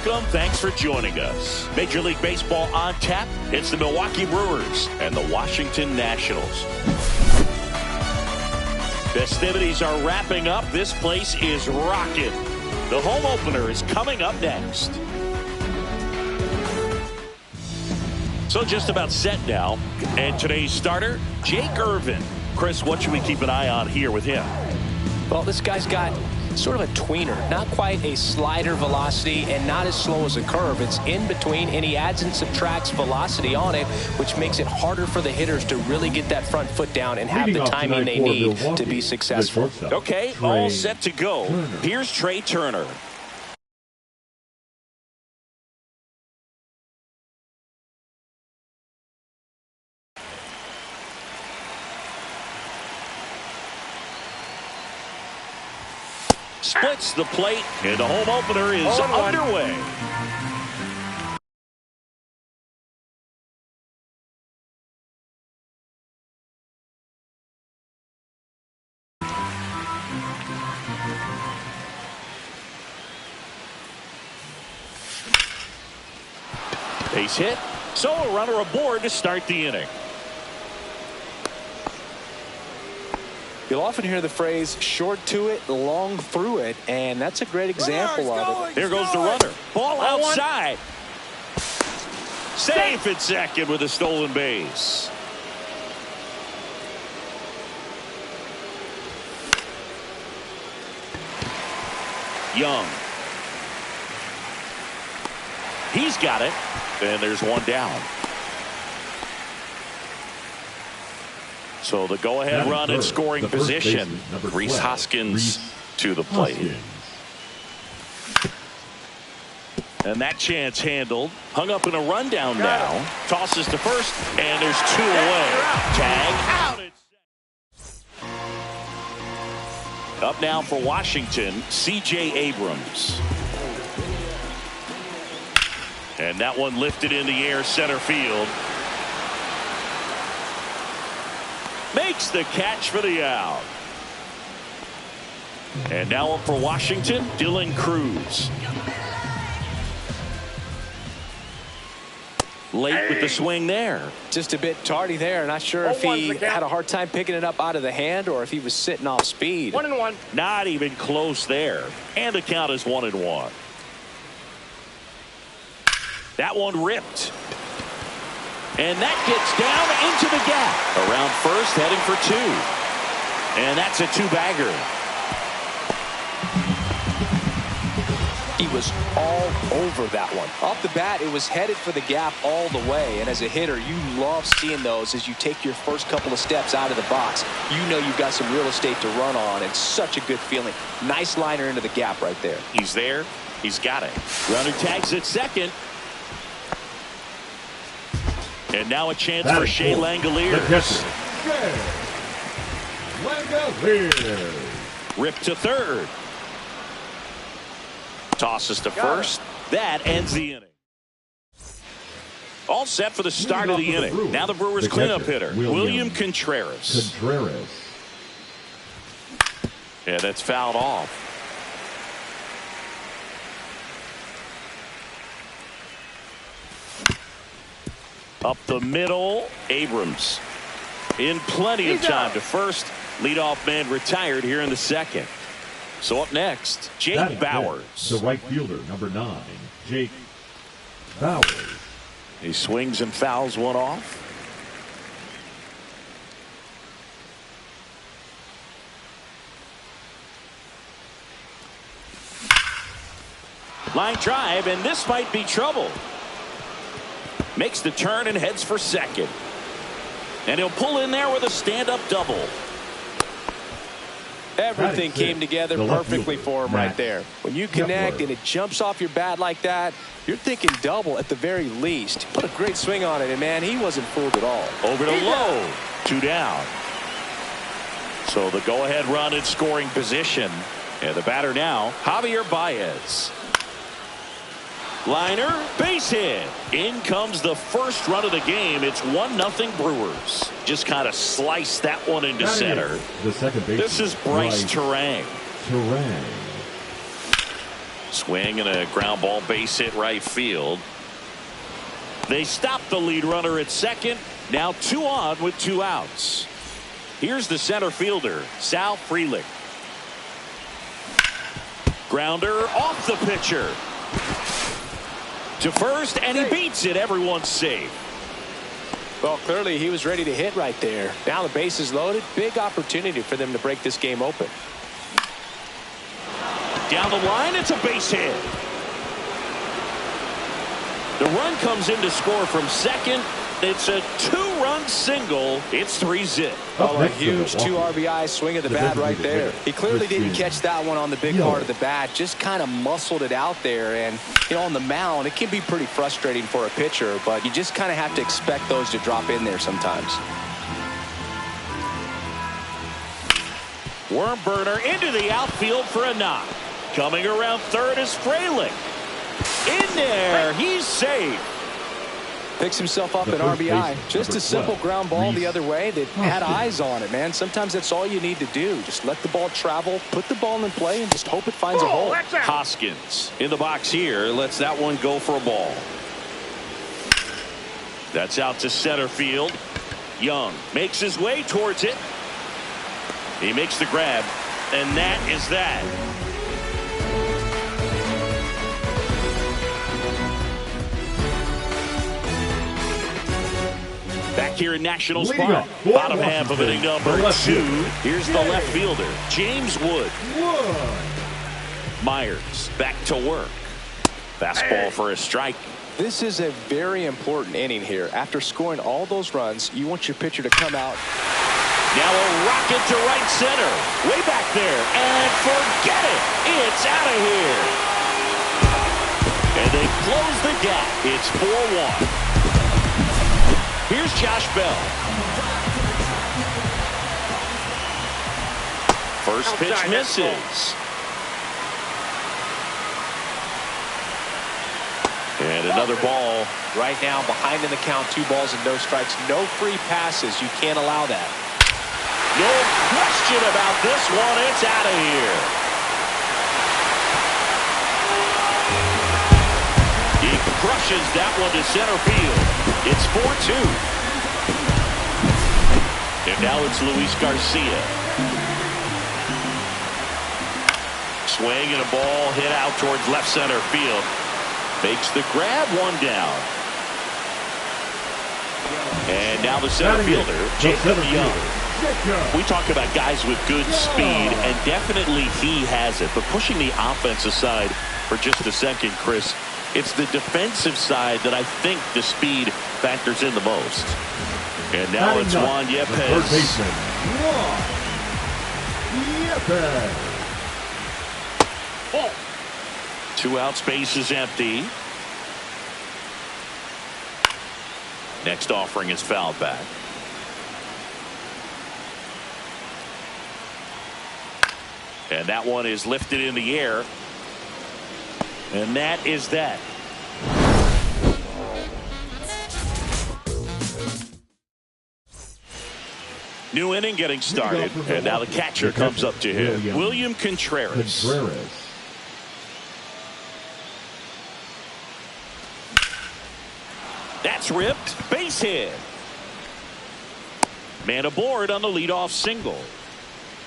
Welcome. Thanks for joining us. Major League Baseball on tap. It's the Milwaukee Brewers and the Washington Nationals. Festivities are wrapping up. This place is rocking. The home opener is coming up next. So just about set now. And today's starter, Jake Irvin. Chris, what should we keep an eye on here with him? Well, this guy's got sort of a tweener, not quite a slider velocity and not as slow as a curve. It's in between, and he adds and subtracts velocity on it, which makes it harder for the hitters to really get that front foot down and have the timing they need to be successful. Okay, all set to go. Here's Trey Turner. Splits the plate, and the home opener is underway. Base hit, so a runner aboard to start the inning. You'll often hear the phrase short to it, long through it, and that's a great example of it. Here goes the runner. Ball outside. Safe at second with a stolen base. Young. He's got it. And there's one down. So the go-ahead run in scoring position. Rhys Hoskins to the plate. And that chance handled. Hung up in a rundown now. Tosses to first, and there's two away. Tag out. Up now for Washington, C.J. Abrams. And that one lifted in the air center field. Makes the catch for the out. And now up for Washington, Dylan Cruz. Late with the swing there. Just a bit tardy there. Not sure if he had a hard time picking it up out of the hand or if he was sitting off speed. 1-1. Not even close there. And the count is 1-1. That one ripped. And that gets down into the gap. Around first, heading for two. And that's a two-bagger. He was all over that one. Off the bat, it was headed for the gap all the way. And as a hitter, you love seeing those as you take your first couple of steps out of the box. You know you've got some real estate to run on. It's such a good feeling. Nice liner into the gap right there. He's there. He's got it. Runner tags at second. And now a chance for Shea Langoliers. Ripped to third. Tosses to first. That ends the inning. All set for the start of the inning. Now the Brewers cleanup hitter, William Contreras. Yeah, that's fouled off. Up the middle, Abrams. In plenty of time to first. Leadoff man retired here in the second. So up next, Jake Bauers. The right fielder, number 9, Jake Bauers. He swings and fouls one off. Line drive, and this might be trouble. Makes the turn and heads for second. And he'll pull in there with a stand-up double. Everything came together perfectly for him right there. When you connect and it jumps off your bat like that, you're thinking double at the very least. Put a great swing on it, and man, he wasn't fooled at all. Over to low. 2 down. So the go-ahead run in scoring position. And the batter now, Javier Baez. Liner, base hit. In comes the first run of the game. It's 1-0 Brewers. Just kind of sliced that one into center. The second base. This is Bryce Terang. Swing and a ground ball, base hit right field. They stop the lead runner at second. Now 2 on with 2 outs. Here's the center fielder, Sal Frelick. Grounder off the pitcher to first, and he beats it. Everyone's safe. Well, clearly he was ready to hit right there. Now the base is loaded. Big opportunity for them to break this game open. Down the line, it's a base hit. The run comes in to score from second. It's a 2-run single. It's 3-zip. Oh, a huge 2 RBI swing of the bat right there. He clearly didn't catch that one on the big part of the bat. Just kind of muscled it out there. And, you know, on the mound, it can be pretty frustrating for a pitcher, but you just kind of have to expect those to drop in there sometimes. Worm burner into the outfield for a knock. Coming around third is Frelick. In there, he's safe. Picks himself up an RBI. Just a simple ground ball the other way that had eyes on it, man. Sometimes that's all you need to do. Just let the ball travel, put the ball in play, and just hope it finds a hole. Hoskins in the box here. Lets that one go for a ball. That's out to center field. Young makes his way towards it. He makes the grab, and that is that. Back here in Nationals Park, bottom half of inning number 2. Here's the left fielder, James Wood. Myers back to work. Fastball for a strike. This is a very important inning here. After scoring all those runs, you want your pitcher to come out. Now a rocket to right center. Way back there. And forget it. It's out of here. And they close the gap. It's 4-1. Here's Josh Bell. First pitch misses. And another ball. Right now, behind in the count, 2 balls and no strikes. No free passes. You can't allow that. No question about this one. It's out of here. He crushes that one to center field. It's 4-2. And now it's Luis Garcia. Swing and a ball hit out towards left center field. Makes the grab, 1 down. And now the center fielder, Jacob Young. We talk about guys with good speed, and definitely he has it. But pushing the offense aside for just a second, Chris, it's the defensive side that I think the speed factors in the most. And now it's Juan Yepez. 2 outs, base is empty. Next offering is fouled back. And that one is lifted in the air. And that is that. New inning getting started. And now the catcher comes up to him. William Contreras. That's ripped. Base hit. Man aboard on the leadoff single.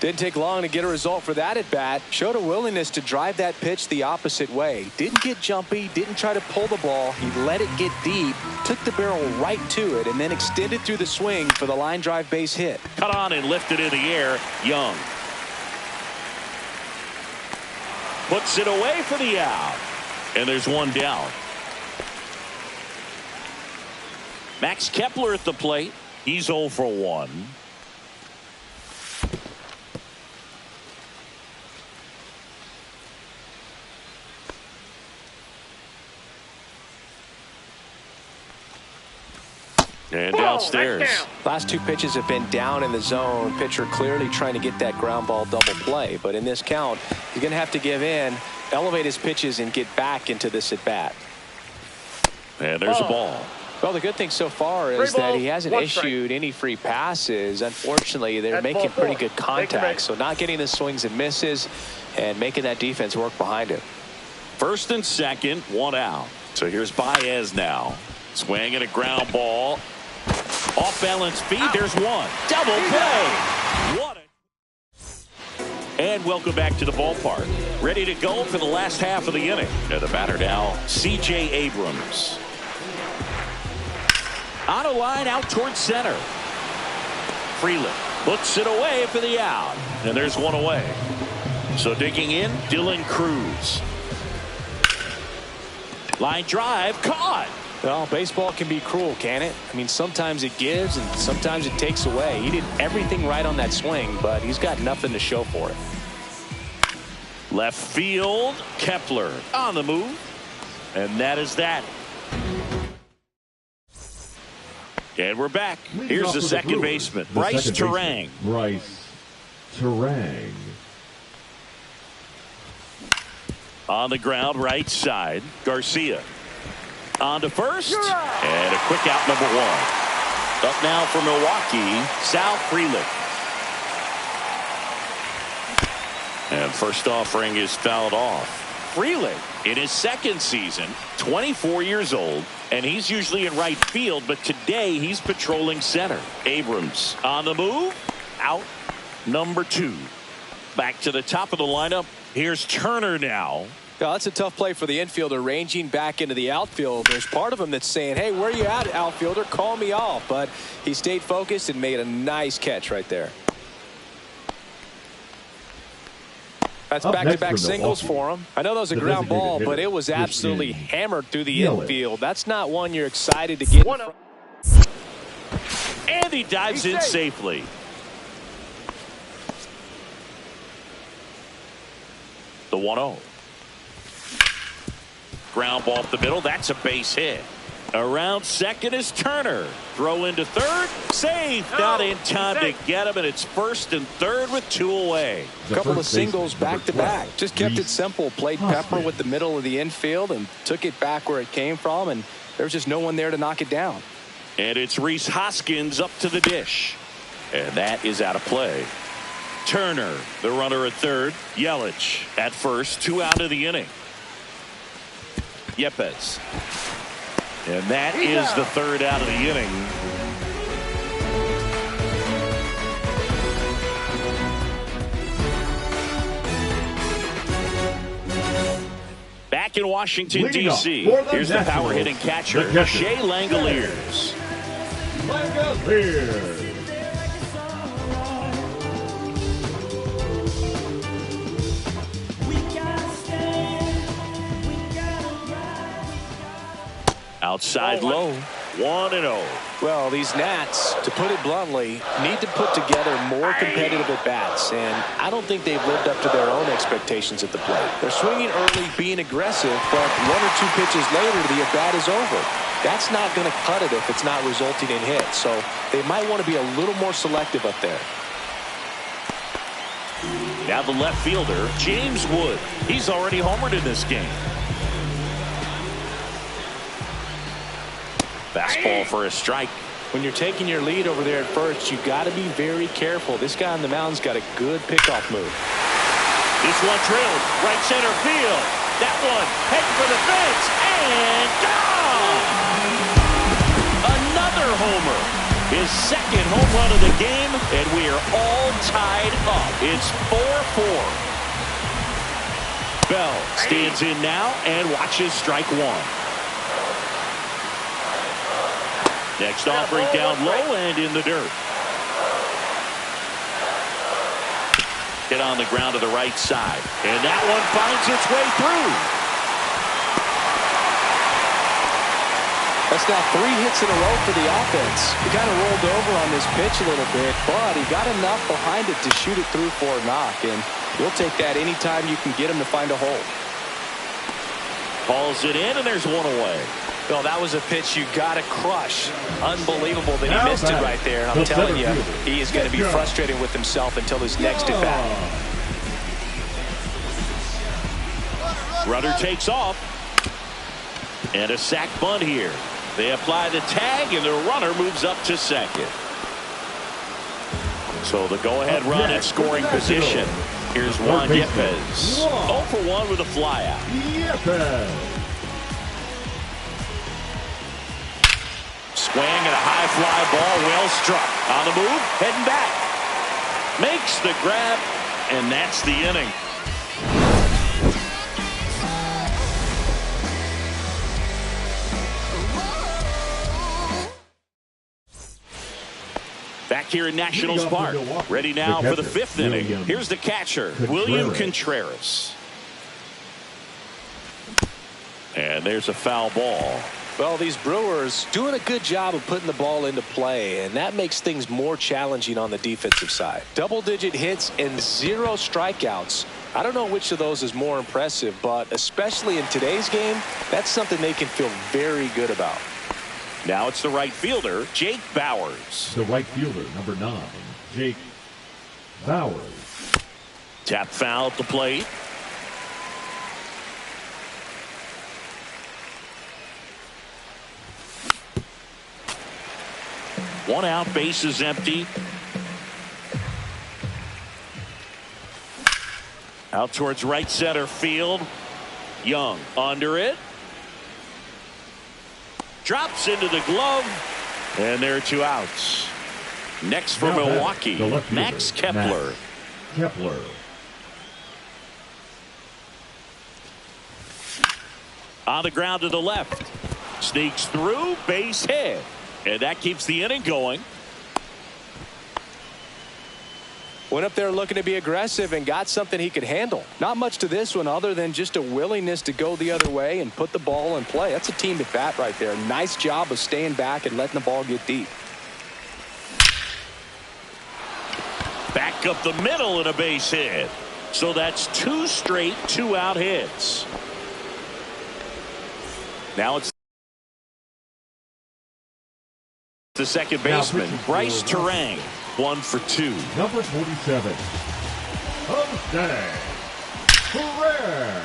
Didn't take long to get a result for that at bat. Showed a willingness to drive that pitch the opposite way. Didn't get jumpy, didn't try to pull the ball. He let it get deep, took the barrel right to it, and then extended through the swing for the line drive base hit. Cut on and lifted in the air. Young puts it away for the out. And there's 1 down. Max Kepler at the plate. He's 0 for 1. And downstairs. Last 2 pitches have been down in the zone. Pitcher clearly trying to get that ground ball double play. But in this count, he's going to have to give in, elevate his pitches, and get back into this at bat. And there's a ball. Well, the good thing so far is that he hasn't issued any free passes. Unfortunately, they're making pretty good contact. So not getting the swings and misses and making that defense work behind him. First and second, one out. So here's Baez now. Swing and a ground ball. Off balance feed. There's one. Double play. What a... And welcome back to the ballpark. Ready to go for the last half of the inning. And the batter now, C.J. Abrams. On a line out towards center. Freeland puts it away for the out. And there's one away. So digging in, Dylan Cruz. Line drive, caught. Well, baseball can be cruel, can it? I mean, sometimes it gives and sometimes it takes away. He did everything right on that swing, but he's got nothing to show for it. Left field, Kepler on the move. And that is that. And we're back. Here's the second baseman, Bryce Turang. Bryce Turang. On the ground, right side, Garcia. On to first. And a quick out, number one. Up now for Milwaukee, Sal Freeland. And first offering is fouled off. Freeland in his second season, 24 years old, and he's usually in right field, but today he's patrolling center. Abrams on the move, out, number two. Back to the top of the lineup. Here's Turner now. Well, that's a tough play for the infielder, ranging back into the outfield. There's part of him that's saying, hey, where are you at, outfielder? Call me off. But he stayed focused and made a nice catch right there. That's back-to-back singles for him. I know that was a ground ball, but it was absolutely hammered through the infield. That's not one you're excited to get. And he dives in safely. The 1-0. Ground ball up the middle. That's a base hit. Around second is Turner. Throw into third. Safe. Not in time to get him, and it's first and third with two away. A couple of singles back-to-back. Just kept it simple. Played Pepper with the middle of the infield and took it back where it came from, and there was just no one there to knock it down. And it's Rhys Hoskins up to the dish. And that is out of play. Turner, the runner at third. Yelich at first. Two out of the inning. Yepes. And that is the third out of the inning. Back in Washington, D.C., here's the power hitting catcher, Shea Langoliers. Outside low, 1-0. Well, these Nats, to put it bluntly, need to put together more competitive at-bats, and I don't think they've lived up to their own expectations at the plate. They're swinging early, being aggressive, but one or two pitches later, the at-bat is over. That's not going to cut it if it's not resulting in hits, so they might want to be a little more selective up there. Now the left fielder, James Wood. He's already homered in this game. Fastball for a strike. When you're taking your lead over there at first, you got to be very careful. This guy on the mound's got a good pickoff move. This one trailed right center field. That one heading for the fence and gone. Another homer. His second home run of the game, and we are all tied up. It's 4-4. Bell stands in now and watches strike one. Next offering down low and in the dirt. Hit on the ground to the right side. And that one finds its way through. That's now 3 hits in a row for the offense. He kind of rolled over on this pitch a little bit, but he got enough behind it to shoot it through for a knock. And you'll take that anytime you can get him to find a hole. Calls it in, and there's one away. Well, that was a pitch you got to crush. Unbelievable that he missed it right there. I'm telling you, he is going to be frustrated with himself until his next at bat. Runner takes off. And a sac bunt here. They apply the tag, and the runner moves up to second. So the go-ahead run in scoring position. Here's Juan Yepez. 0 for 1 with a flyout. Yepez. Swing and a high fly ball, well struck. On the move, heading back. Makes the grab, and that's the inning. Back here in Nationals Park. Ready now for the 5th inning. Here's the catcher, William Contreras. And there's a foul ball. Well, these Brewers doing a good job of putting the ball into play, and that makes things more challenging on the defensive side. Double-digit hits and 0 strikeouts. I don't know which of those is more impressive, but especially in today's game, that's something they can feel very good about. Now it's the right fielder, Jake Bauers. The right fielder, number 9, Jake Bauers. Tap foul at the plate. One out, base is empty. Out towards right center field. Young under it. Drops into the glove. And there are 2 outs. Next for Milwaukee, Max Kepler. Kepler. On the ground to the left. Sneaks through, base hit. And that keeps the inning going. Went up there looking to be aggressive and got something he could handle. Not much to this one other than just a willingness to go the other way and put the ball in play. That's a team at bat right there. Nice job of staying back and letting the ball get deep. Back up the middle and a base hit. So that's 2 straight 2-out hits. Now it's the second baseman, Bryce Terang. 1 for 2. Number 47, Jose Ferrer.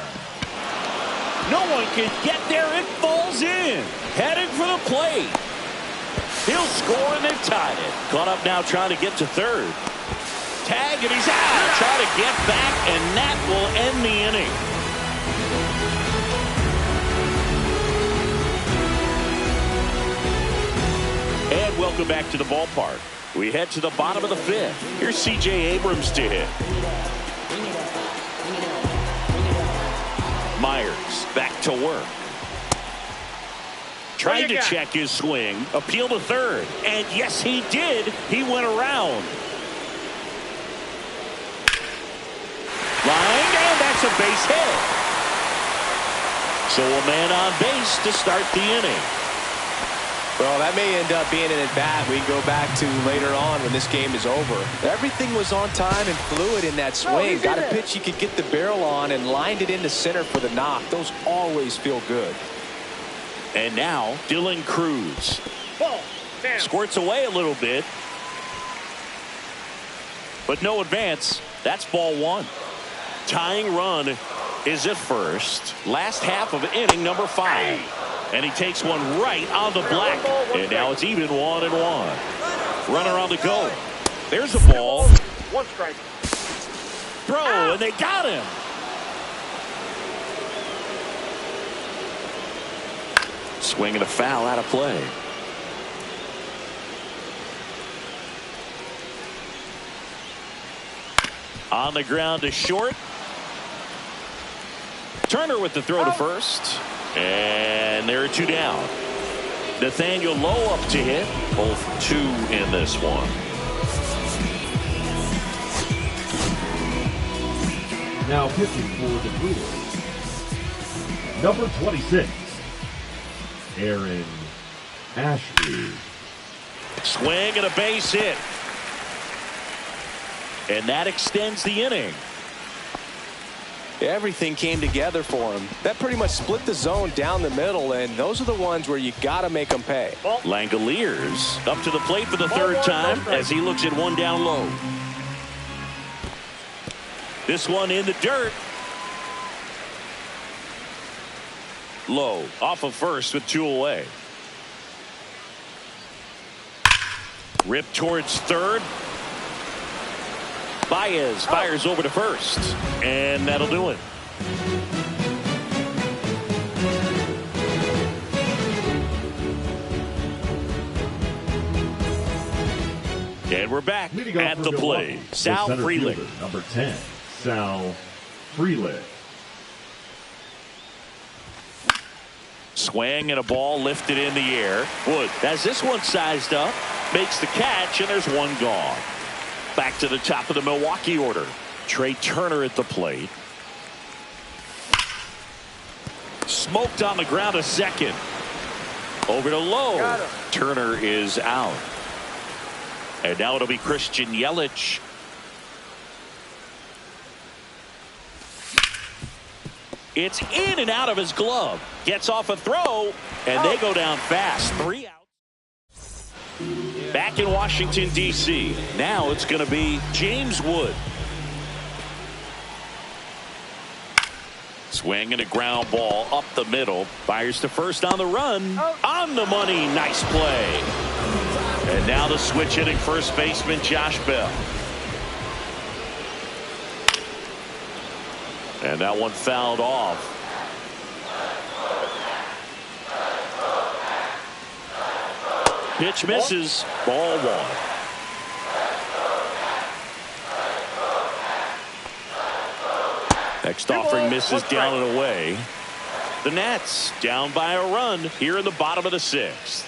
No one can get there. It falls in. Heading for the plate. He'll score and they've tied it. Caught up now trying to get to third. Tag and he's out. Try to get back and that will end the inning. And welcome back to the ballpark. We head to the bottom of the 5th. Here's C.J. Abrams to hit. Myers back to work. Tried to check his swing. Appeal to third. And yes, he did. He went around. Line, and that's a base hit. So a man on base to start the inning. Well, that may end up being an at-bat we go back to later on when this game is over. Everything was on time and fluid in that swing. Got a pitch he could get the barrel on and lined it into center for the knock. Those always feel good. And now, Dylan Cruz. Squirts away a little bit. But no advance. That's ball 1. Tying run is at first. Last half of inning number 5. And he takes one right on the black. And now it's even 1-1. Runner on the go. There's a ball. 1 strike. Throw, and they got him. Swing and a foul out of play. On the ground to short. Turner with the throw to first. And there are 2 down. Nathaniel Lowe up to hit. Both 2 in this one. Now pitching for the Brewers, number 26, Aaron Ashby. Swing and a base hit. And that extends the inning. Everything came together for him. That pretty much split the zone down the middle, and those are the ones where you got to make them pay. Langoliers up to the plate for the 3rd time as he looks at 1 down low. This one in the dirt. Low off of first with 2 away. Rip towards third. Baez fires over to first, and that'll do it. And we're back at the plate. Sal Frelick. Number 10, Sal Frelick. Swing and a ball lifted in the air. Wood has this one sized up, makes the catch, and there's one gone. Back to the top of the Milwaukee order. Trey Turner at the plate. Smoked on the ground a second. Over to Lowe. Turner is out. And now it'll be Christian Yelich. It's in and out of his glove. Gets off a throw, and they go down fast. 3 outs. Back in Washington, D.C. Now it's going to be James Wood. Swing and a ground ball up the middle. Fires to first on the run. On the money. Nice play. And now the switch hitting first baseman Josh Bell. And that one fouled off. Pitch misses. Ball one. Next offering misses down and away. The Nats down by a run here in the bottom of the 6th.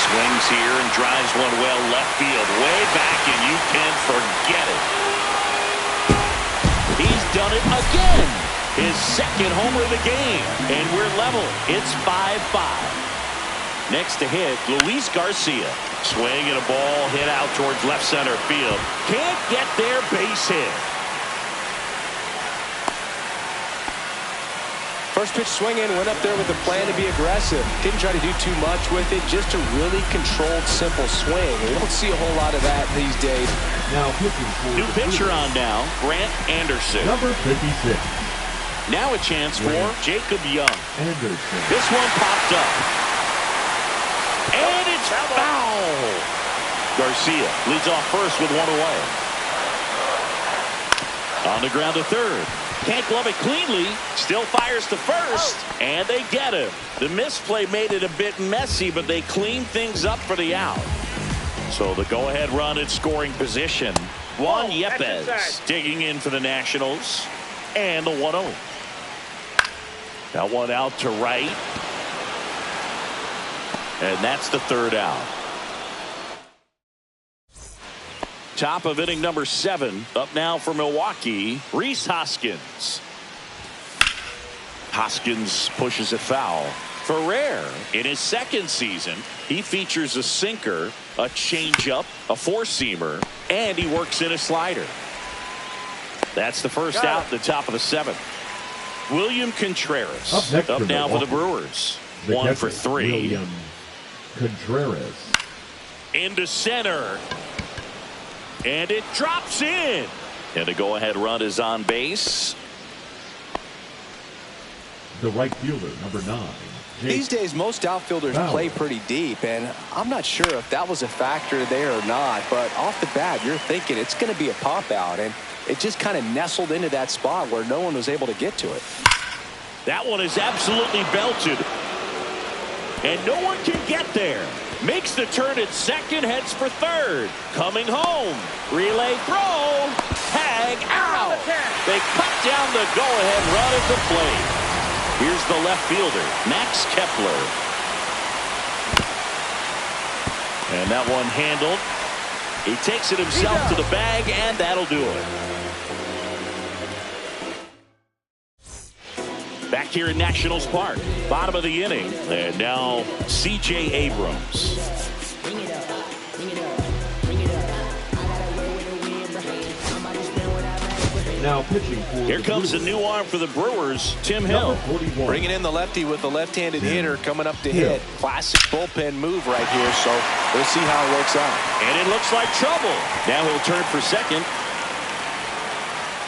Swings here and drives one well left field. Way back, and you can forget it. He's done it again. His second homer of the game. And we're level. It's 5-5. Next to hit, Luis Garcia. Swing and a ball hit out towards left center field. Can't get there, base hit. First pitch swinging, went up there with a plan to be aggressive. Didn't try to do too much with it, just a really controlled, simple swing. We don't see a whole lot of that these days. Now pitching for new pitcher on now, Grant Anderson. Number 56. Now a chance for Jacob Young. Anderson. This one popped up. And it's foul. Garcia leads off first with one away. On the ground to third. Can't glove it cleanly. Still fires to first. And they get him. The misplay made it a bit messy, but they clean things up for the out. So the go-ahead run in scoring position. Juan Yepez digging in for the Nationals. And the 1-0. That one out to right. And that's the third out. Top of inning number 7. Up now for Milwaukee, Rhys Hoskins. Hoskins pushes it foul. For rare, in his second season, he features a sinker, a changeup, a four-seamer, and he works in a slider. That's the first out, the top of the 7th. William Contreras up now for the Brewers. 1 for 3. William Contreras. Into center. And it drops in. And a go-ahead run is on base. The right fielder, number 9. These days, most outfielders play pretty deep, and I'm not sure if that was a factor there or not, but off the bat, you're thinking it's going to be a pop-out, and it just kind of nestled into that spot where no one was able to get to it. That one is absolutely belted. And no one can get there. Makes the turn at second, heads for third. Coming home. Relay throw. Tag out. They cut down the go-ahead run at the plate. Here's the left fielder, Max Kepler. And that one handled. He takes it himself to the bag, and that'll do it. Back here in Nationals Park, bottom of the inning, and now C.J. Abrams. Now pitching for here comes a new arm for the Brewers, Tim Hill. Bringing in the lefty with the left-handed hitter coming up to hit. Classic bullpen move right here, so we'll see how it works out. And it looks like trouble. Now he'll turn for second.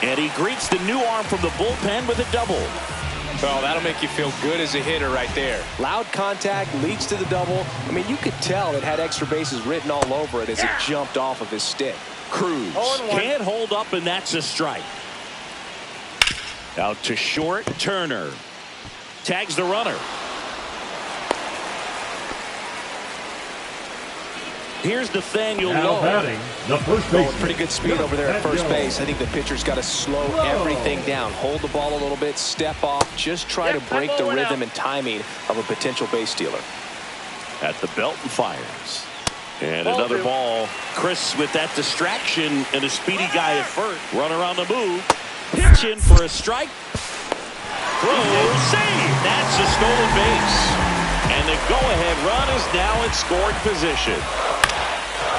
And he greets the new arm from the bullpen with a double. Well, that'll make you feel good as a hitter right there. Loud contact leads to the double. I mean, you could tell it had extra bases written all over it as it jumped off of his stick. Cruz can't hold up, and that's a strike. Out to short. Turner tags the runner. Here's Nathaniel Now Lowe. batting, the first baseman. Pretty good speed over there at first base. I think the pitcher's got to slow everything down. Hold the ball a little bit, step off, just try to break the rhythm and timing of a potential base stealer. At the belt and fires. And another ball. Chris with that distraction and a speedy guy at first. Runner on the move. Pitching for a strike. Throw, save. That's a stolen base. And the go-ahead run is now in scoring position.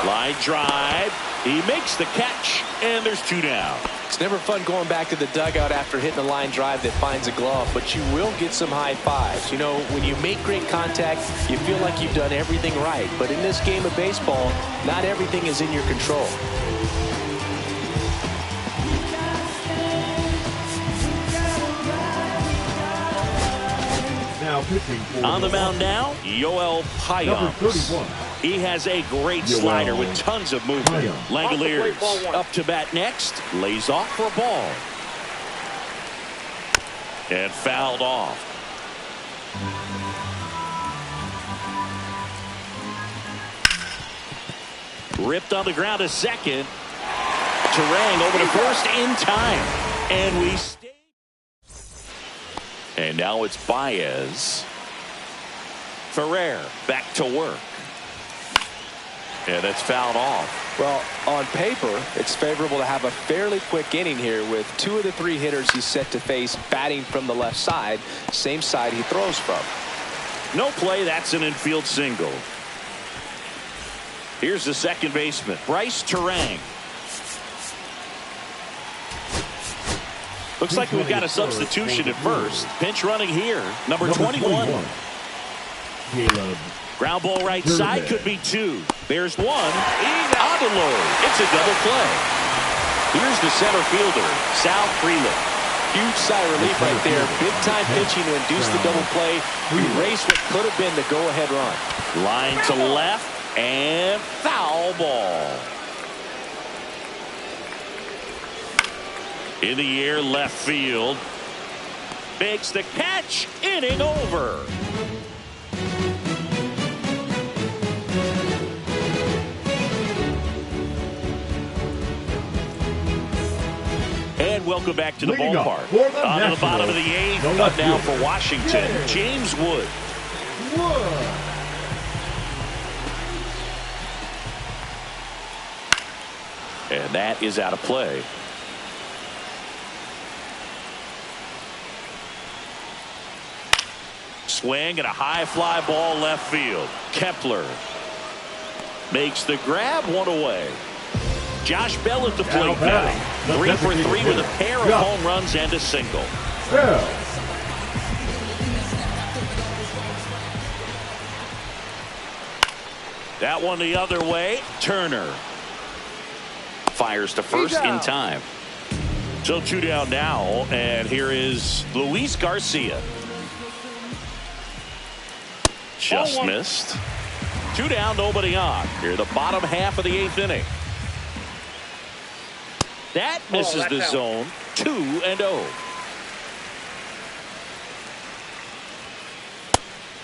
Line drive. He makes the catch, and there's 2 down. It's never fun going back to the dugout after hitting a line drive that finds a glove, but you will get some high fives. You know, when you make great contact, you feel like you've done everything right. But in this game of baseball, not everything is in your control. Now pitching for on the mound now, Yoel Payamps. He has a great slider with tons of movement. Langoliers up to bat next. Lays off for a ball. And fouled off. Ripped on the ground to second. Turang over to first in time. And we stay. And now it's Baez. Ferrer back to work. And it's fouled off. Well, on paper, it's favorable to have a fairly quick inning here with 2 of the 3 hitters he's set to face batting from the left side, same side he throws from. No play. That's an infield single. Here's the second baseman, Bryce Turang. Looks like we've got a substitution at first. Pinch running here, number 21. Ground ball right side, could be 2. There's 1. Adeloy. It's a double play. Here's the center fielder, Sal Freeland. Huge sigh of relief right there. Big time pitching to induce the double play. Erase what could have been the go-ahead run. Line to left and foul ball. In the air, left field. Makes the catch. Inning over. And welcome back to the ballpark. On to the bottom of the 8th. Up now for Washington, James Wood. And that is out of play. Swing and a high fly ball left field. Kepler makes the grab, 1 away. Josh Bell at the plate now. 3 for 3 with a pair of home runs and a single. That one the other way. Turner fires to first in time. So 2 down now, and here is Luis Garcia. Just missed. 2 down, nobody on. Here, the bottom half of the 8th inning. That misses the zone. 2-0.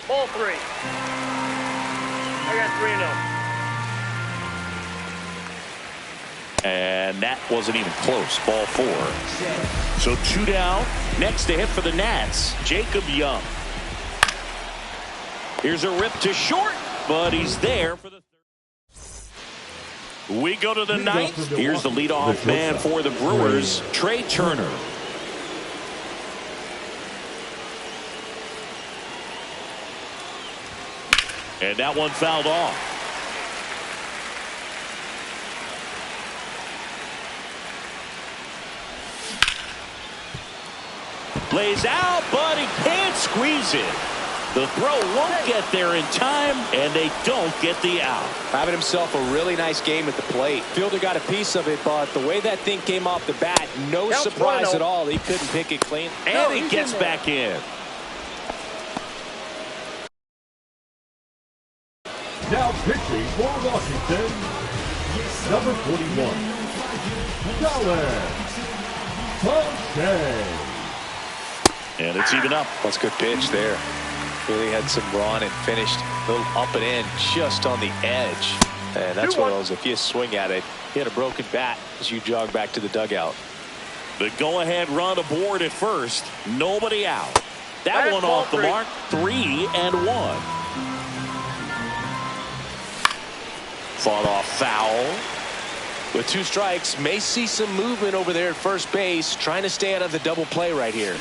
Ball 3. I got 3-0. And that wasn't even close. Ball 4. So 2 down. Next to hit for the Nats, Jacob Young. Here's a rip to short, but he's there for the 3rd. We go to the 9th. Here's the leadoff man for the Brewers, Trey Turner. And that one fouled off. Plays out, but he can't squeeze it. The throw won't get there in time, and they don't get the out. Having himself a really nice game at the plate. Fielder got a piece of it, but the way that thing came off the bat, no surprise at all. He couldn't pick it clean. And he gets back in. Now pitching for Washington, number 41, Dallas O'Shea. And it's even up. That's a good pitch there. Really had some run and finished a little up and in just on the edge. And that's one of those, if you swing at it, hit a broken bat as you jog back to the dugout. The go-ahead run aboard at first. Nobody out. That one off the mark. 3-1. Fought off foul. With 2 strikes, may see some movement over there at first base, trying to stay out of the double play right here.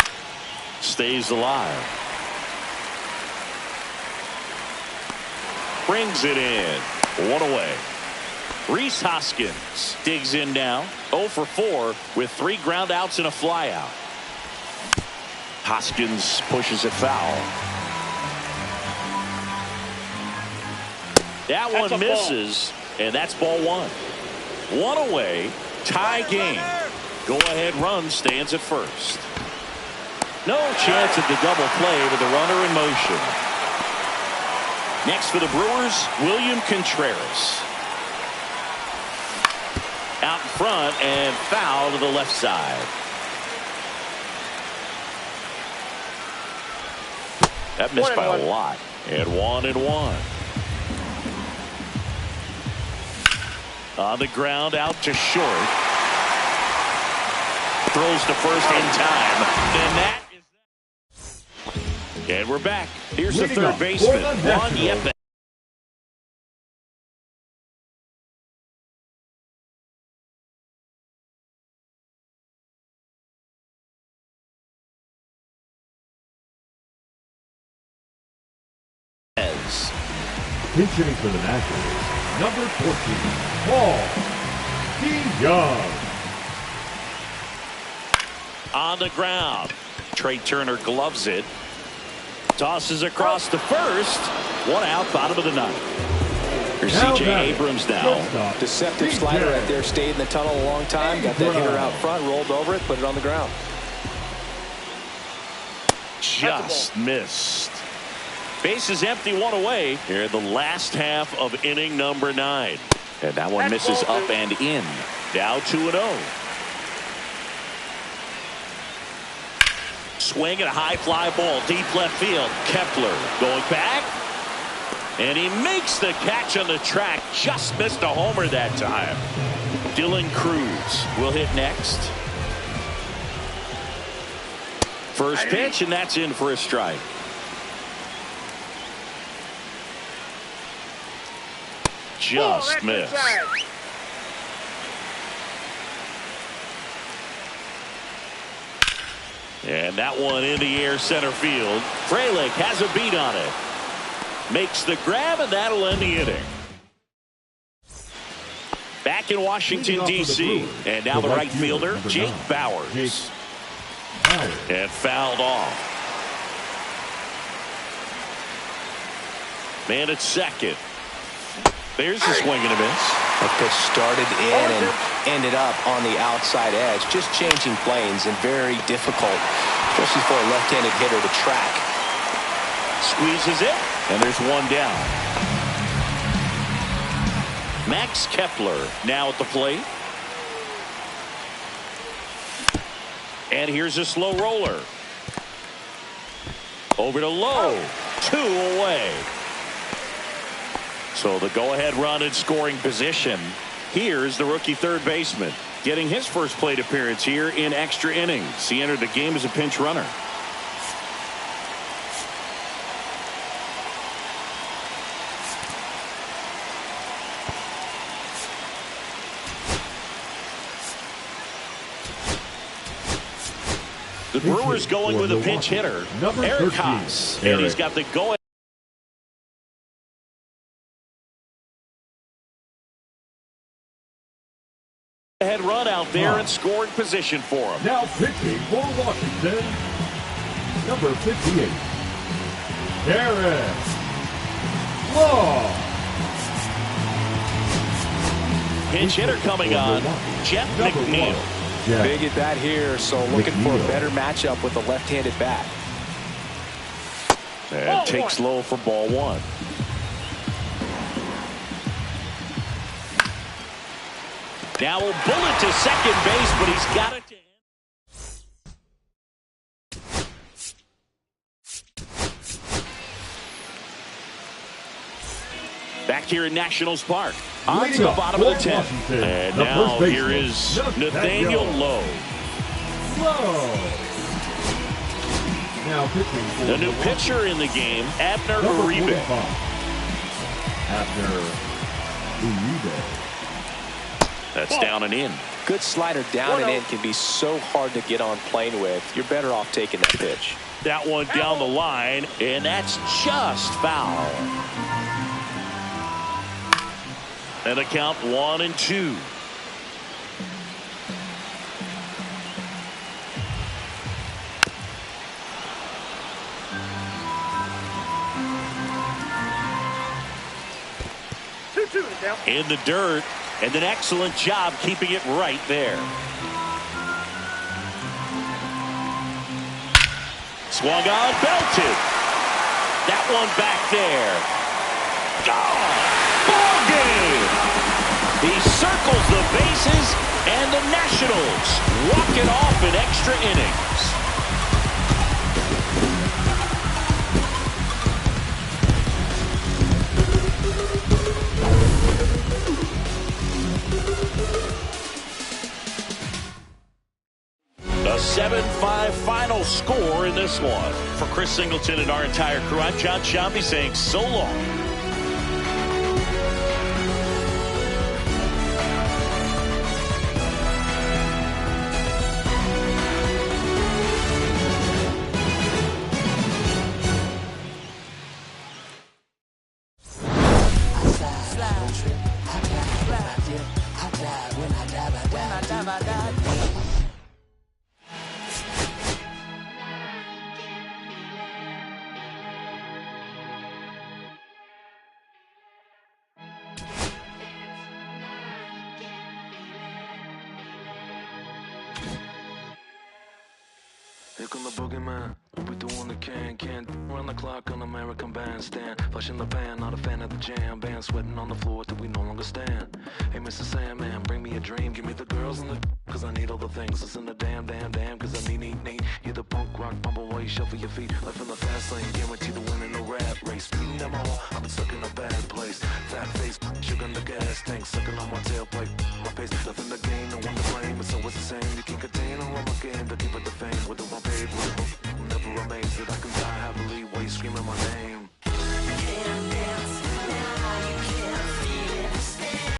Stays alive. Brings it in. 1 away. Rhys Hoskins digs in now. 0 for 4 with 3 ground outs and a fly out. Hoskins pushes it foul. That one misses, and that's ball 1. 1 away. Tie game. Go-ahead run stands at first. No chance at the double play with the runner in motion. Next for the Brewers, William Contreras. Out in front and foul to the left side. That missed by a lot. And 1-1. On the ground, out to short. Throws to first in time. And that is that. And we're back. Here's the third baseman, Juan Yepes. Pinch hitting for the Nationals, number 14, Paul DeYoung. On the ground. Trey Turner gloves it. Tosses across to first. 1 out, bottom of the 9th. Here's C.J. Abrams now. Deceptive slider right there. Stayed in the tunnel a long time. Got that hitter out front. Rolled over it. Put it on the ground. Just missed. Base is empty, 1 away here in the last half of inning number 9. And that one misses up and in. Now 2-0. Swing and a high fly ball deep left field. Kepler going back. And he makes the catch on the track. Just missed a homer that time. Dylan Cruz will hit next. First pitch, and that's in for a strike. Just missed. And that one in the air center field. Frelick has a beat on it. Makes the grab, and that'll end the inning. Back in Washington, D.C. And now the right fielder, Jake Bauers. And fouled off. Man at second. There's a swing and a miss. That pitch started in and ended up on the outside edge. Just changing planes and very difficult, especially for a left-handed hitter to track. Squeezes it, and there's 1 down. Max Kepler now at the plate. And here's a slow roller. Over to Lowe. 2 away. So the go-ahead run in scoring position. Here's the rookie third baseman getting his first plate appearance here in extra innings. He entered the game as a pinch runner. The Brewers going with a pinch hitter, Eric Haas, and he's got the go-ahead. Head run out there and scoring position for him. Now pitching for Washington, number 58, Law. Pinch hitter coming on, Jeff McNeil. Big at bat here, so looking for a better matchup with a left-handed bat. And takes low for ball one. Now a bullet to second base, but he's got it to him. Back here in Nationals Park. On to the bottom of the 10th. And now here is Nathaniel Lowe. Now pitching. The new pitcher in the game, Abner Uribe. Abner Uribe. That's down and in. Good slider down and in can be so hard to get on plane with. You're better off taking that pitch. That one down the line, and that's just foul. And a count 1-2. In the dirt, and an excellent job keeping it right there. Swung on, belted. That one back there. Gone. Ball game. He circles the bases, and the Nationals walk it off in extra innings. A 7-5 final score in this one. For Chris Singleton and our entire crew, I'm John Shambi saying so long. Here come the boogeyman. We doing the can't run the clock on American Bandstand. Flushing the pan, not a fan of the jam band. Sweating on the floor till we no longer stand. Hey, Mr. Sandman, bring me a dream. Give me the girls and the cause I need all the things. Listen to damn, cause I need. Hear the punk rock bumble while you shuffle your feet. Life in the fast lane, guaranteed to win in a rap race. Speeding them all, I've been stuck in a